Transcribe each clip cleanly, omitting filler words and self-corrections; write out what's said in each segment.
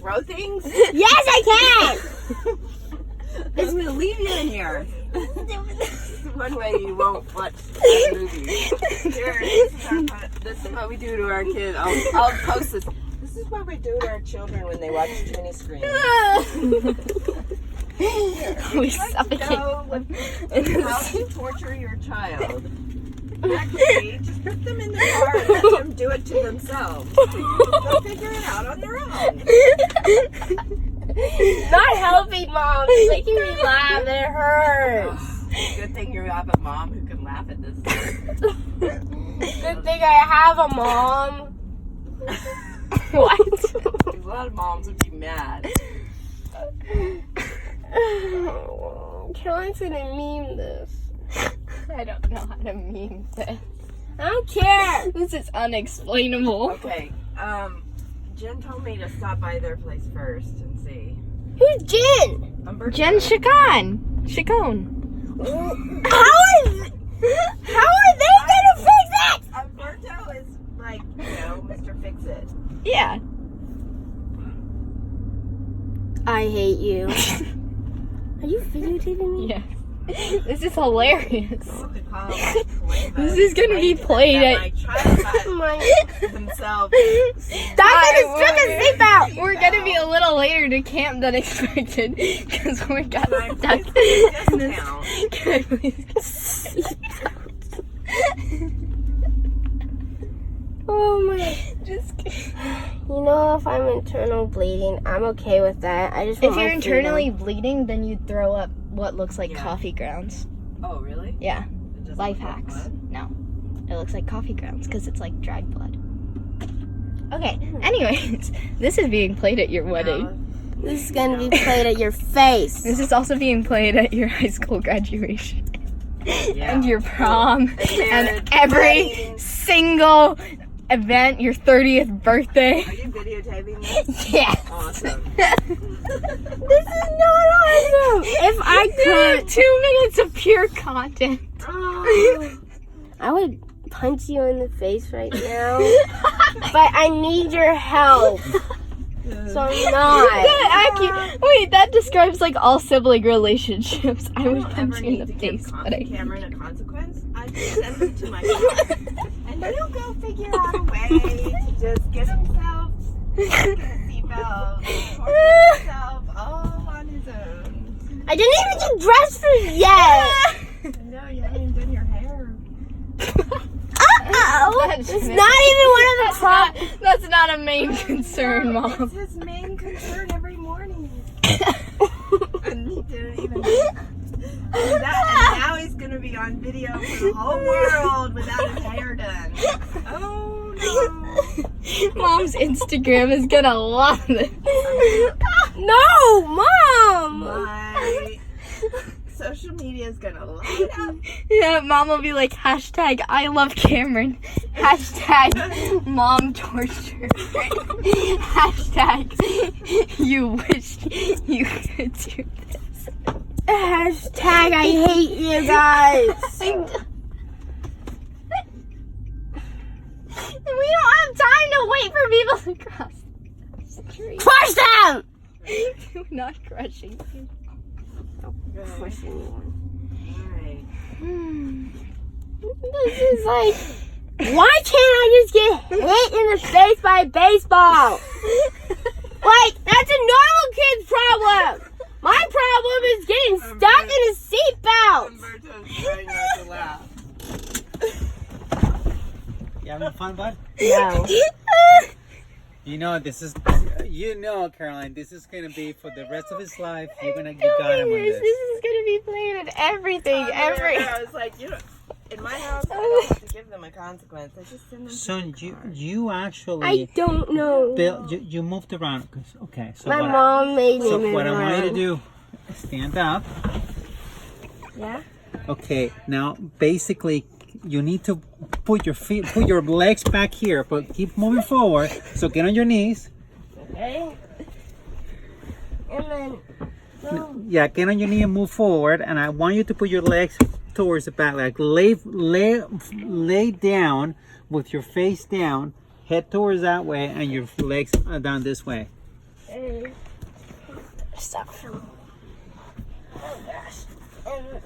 throw things? Yes, I can! I'm gonna leave you in here. One way you won't watch that movie. Here, this is what we do to our kids. I'll post this. This is what we do to our children when they watch too many screens. We suffocate. How to torture your child. Actually, just put them in the car and let them do it to themselves. They'll figure it out on their own. Not helping, Mom. It's making me laugh. It hurts. Good thing you have a mom who can laugh at this. Good thing I have a mom. What? A lot of moms would be mad. Caroline's gonna meme this. I don't know how to meme this. I don't care. This is unexplainable. Okay, Jen told me to stop by their place first and see. Who's Jen? Umberto. Jen Chacon. How are they gonna fix it? Umberto is like, Mr. Fix It. Yeah. I hate you. Are you videotaping me? Yes. This is hilarious. This This is gonna be played at. My child got themselves. Stop it! Strip his seatbelt! We're gonna be a little later to camp than expected because we got stuck. Discount. Can I please get Oh my. just kidding. You know, if I'm internal bleeding, I'm okay with that. I just want If my you're freedom. internally bleeding, then you'd throw up what looks like Yeah. coffee grounds. Oh, really? Yeah. It doesn't Life look like hacks. blood? No. It looks like coffee grounds because it's like dried blood. Okay, anyways, this is being played at your wedding. This is gonna be played at your face. This is also being played at your high school graduation. Yeah. And your prom. And marriage, every wedding. single event, your 30th birthday. Are you videotaping this? Yeah. Awesome. This is not awesome. If I could, 2 minutes of pure content. I would punch you in the face right now. But I need your help. So I'm not. Wait, that describes like all sibling relationships. I would don't punch ever you in need the to give face, but I Cameron a consequence. I just send him to my car. And he'll go figure out a way to just get himself a seatbelt, torture himself all on his own. I didn't even get dressed for yet. No, you haven't even done your hair. It's not even one of the problems. That's not a main concern, Mom. It's his main concern every morning. And he didn't even. And now he's gonna be on video for the whole world without his hair done. Oh no! Mom's Instagram is gonna love it. No, Mom. My social media is gonna light up. Yeah, Mom will be like, hashtag I love Cameron. Hashtag mom torture. Hashtag you wish you could do this. Hashtag I hate you guys. We don't have time to wait for people to cross the street. Crush them. We're not crushing you. Crush anyone. Alright. This is like, why can't I just get hit in the face by a baseball? Like, that's a normal kid's problem. My problem is getting stuck in a seatbelt. Umberto's trying not to laugh. You having fun, bud? No. Caroline, this is gonna be for the rest of his life. You got him on This this. is gonna be played at everything. I was like, in my house, I don't have to give them a consequence. I just send them. Son, you actually I don't know. you moved around. Okay, so My mom made me So move what I want you to around. do, stand up. Yeah? Okay, now basically you need to put your legs back here, but keep moving forward. So get on your knees. Okay. And then, Yeah, get on your knee and move forward. And I want you to put your legs towards the back, like lay down with your face down, head towards that way, and your legs are down this way. and stuff. Oh gosh. And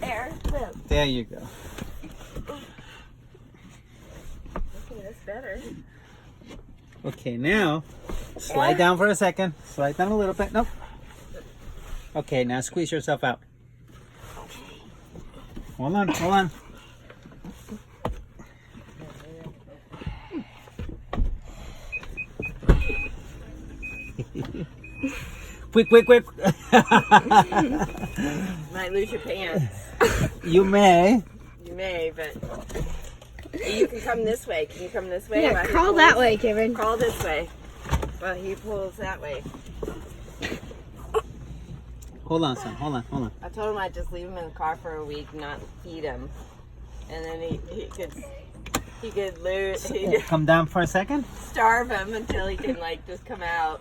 there. Boom. There you go. Okay, that's better. Okay, now slide down for a second. Slide down a little bit. Nope. Okay, now squeeze yourself out. Hold on, hold on. Quick, quick, quick. Might lose your pants. You may. You may, but you can come this way. Can you come this way? Yeah, while he crawl pulls? that way, Kevin. Crawl this way. Well, he pulls that way. Hold on, son. Hold on, hold on. I told him I'd just leave him in the car for a week, not feed him, and then he could lose. He could Come down for a second. starve him until he can like just come out.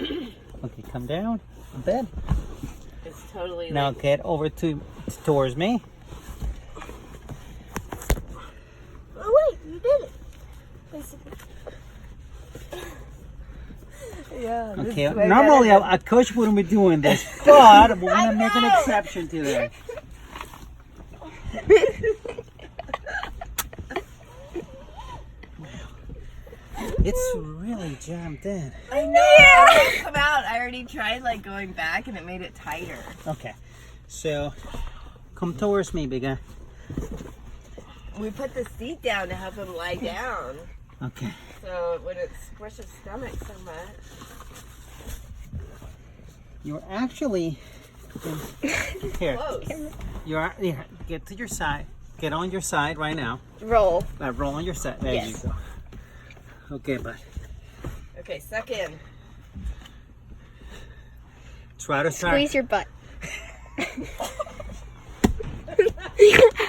Okay, come down a bit. It's totally Now like, get over towards me. Oh wait, you did it. Basically. yeah. this Okay, is way normally better a coach wouldn't be doing this, but we're gonna make an exception today. It's really jammed in. I know. It won't come out. I already tried like going back and it made it tighter. Okay, so come towards me, big guy. We put the seat down to help him lie down, Okay. so it wouldn't squish his stomach so much. You're actually here. Close. You're here. Get to your side. Get on your side right now. Roll. Roll on your side. There Yes. you go. Okay, bud. Okay, suck in. Try to start. Squeeze your butt.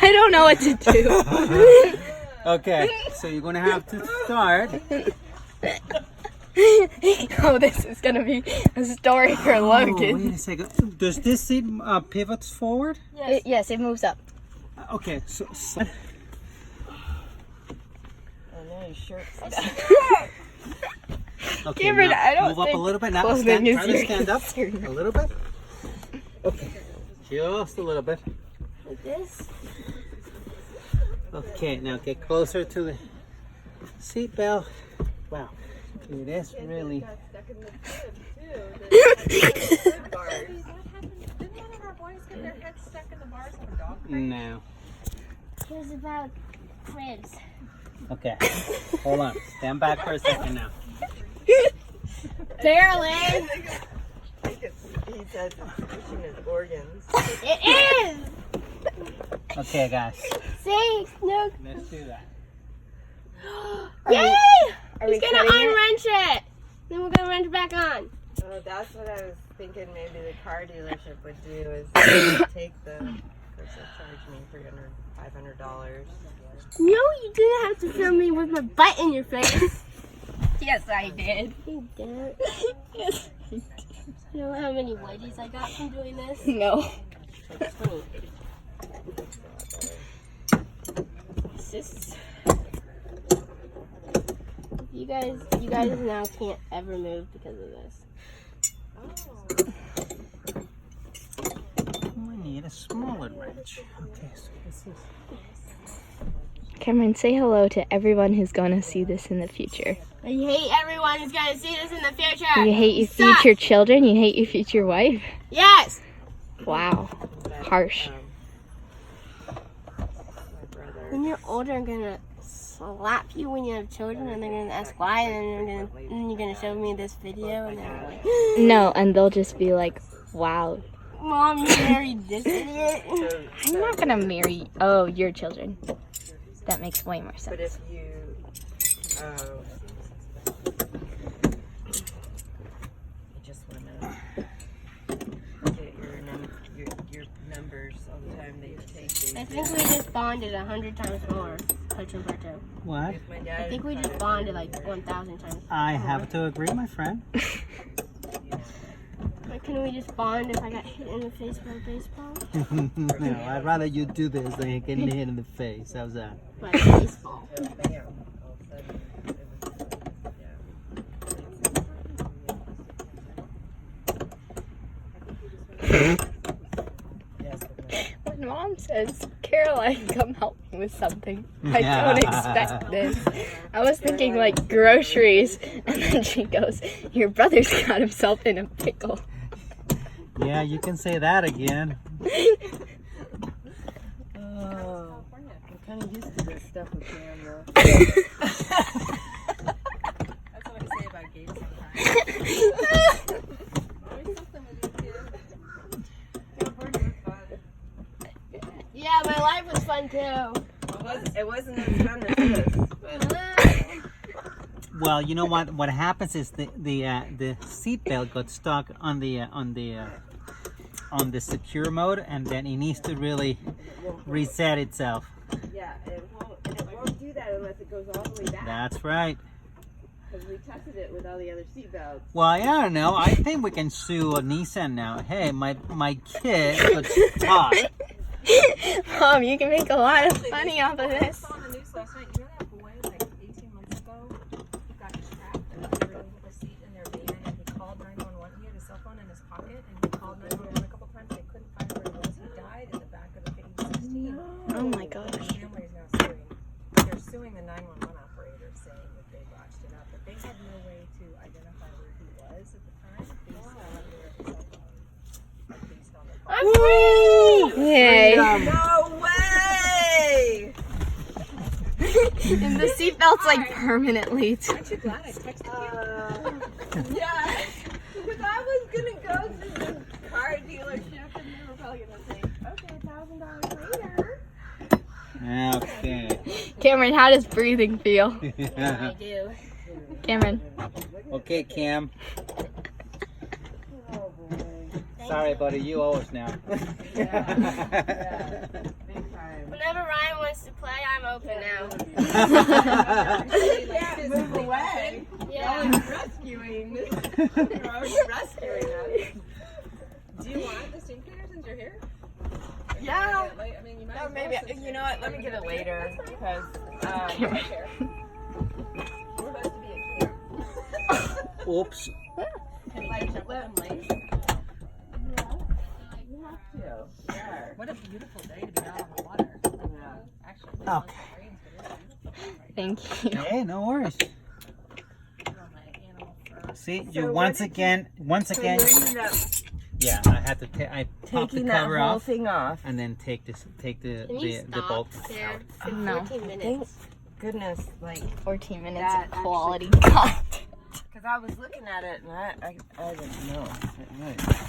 I don't know what to do. Okay, so you're gonna have to start. Oh, this is gonna be a story for Oh, Logan. wait a second. Does this seat pivots forward? Yes, it moves up. Okay, so Oh no, your shirt's okay, Cameron, now I don't move up a think little bit. Now clothing is try to your stand up concern. a little bit. Okay, just a little bit. Like this. Okay, now get closer to the seat belt. Wow, it is really. stuck in the crib too. Didn't one of our boys get their heads stuck in the bars of a dog? No. It was about cribs. Okay, hold on. Stand back for a second now. Barely. I think he says it's pushing his organs. It is. Okay, guys, See? Look. let's do that. Yay! Are He's we gonna cutting it? unwrench it. Then we're gonna wrench it back on. Oh, that's what I was thinking. Maybe the car dealership would do is take the. Of course, they'll charge me $500. No, you didn't have to film me with my butt in your face. Yes, I did. You didn't. Yes. You know how many whiteys I got from doing this? No. Sis. You guys now can't ever move because of this. We need a smaller wrench. Okay, so this is. Cameron, say hello to everyone who's gonna see this in the future. I hate everyone who's gonna see this in the future. You hate your Suck. future children? You hate your future wife? Yes. Wow. Harsh. My brother. When you're older, I'm gonna slap you when you have children, and they're gonna ask why, and then you're gonna show me this video, and they're like, No, and they'll just be like, wow. "Mom, you married this idiot." I'm not gonna marry, oh, your children. That makes way more But sense. if you, you just want to get your numbers all the time that you take these. I think we just bonded 100 times more, Coach Umberto. What? My dad I think we just bonded like 1,000 times. I have to agree, my friend. Like, can we just bond if I got hit in the face by a baseball? No, I'd rather you do this than getting hit in the face. How's that? By a baseball. bam, all of a sudden, it was When Mom says, Caroline, come help me with something, I don't expect this. I was thinking like groceries, and then she goes, your brother's got himself in a pickle. Yeah, you can say that again. Oh, I'm kind of used to this stuff with camera. That's what I say about games sometimes. Yeah, my life was fun too. It wasn't as fun as this. Well, you know what? What happens is the seatbelt got stuck on the secure mode, and then it needs to really reset itself. Yeah, it won't do that unless it goes all the way back. That's right. Because we tested it with all the other seatbelts. Well, yeah, I don't know. I think we can sue Nissan now. Hey, my kid got stuck. Mom, you can make a lot of money off of this. I saw on the news last night. You know that boy, like 18 months ago, he got trapped and they were in the seat in their van, and he called 911. He had his cell phone in his pocket, and he called 911 a couple times. They couldn't find where he was. He died in the back of the 16. Oh my gosh. His family is now suing. They're suing the 911 operator, saying that they botched it up, but they had no way to identify where he was at the time based on where his cell phone, like based on the phone. I'm free! Yay. No way! And the seatbelt's like permanently. Aren't you glad I texted you? Yeah, because I was gonna go to the car dealership and they were probably gonna say, okay, $1,000 later. Okay. Cameron, how does breathing feel? I do. Cameron. Okay, Cam. Oh boy. Sorry, buddy. You owe us now. Yeah. Big time. Whenever Ryan wants to play, I'm open now. Yeah, move away. Yeah. Rescuing. You're already rescuing us. Do you want the steam cleaner since you're here? Yeah. I mean, you might Or as maybe, well since you know what, let me get it later, because, we're supposed to be in camp. Oops. Can you catch up with them late? You have to. Yeah. What a beautiful day to be out on the water. Yeah. Actually, Okay. rains, but it's beautiful right Thank you. Hey, no worries. now on my animal fur. See, So you what once did again, So you ended up yeah, I had to I pop the taking that cover whole off thing off. and then take the Can you the bolt stop there out. for No. 14 minutes? Goodness, like, 14 minutes That of actually- quality content. because I was looking at it and I didn't know.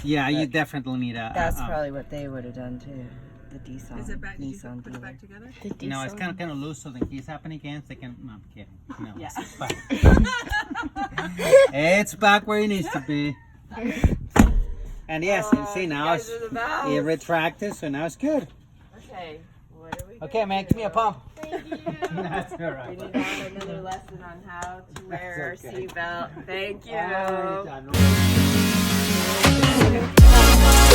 Yeah, you definitely need a. That's probably what they would have done too. The Nissan. Is it back? Did you Nissan put it dealer. back together? No, it's kind of loose, so in case happen again, they can. No, I'm kidding. No, Yeah. it's back. It's back where it needs to be. And yes, and see now it's it retracted, so now it's good. Okay, what are we Okay, man, give me a pump. Thank you. That's all We right. need to have another lesson on how to wear our That's okay. seatbelt. Thank you. Ah,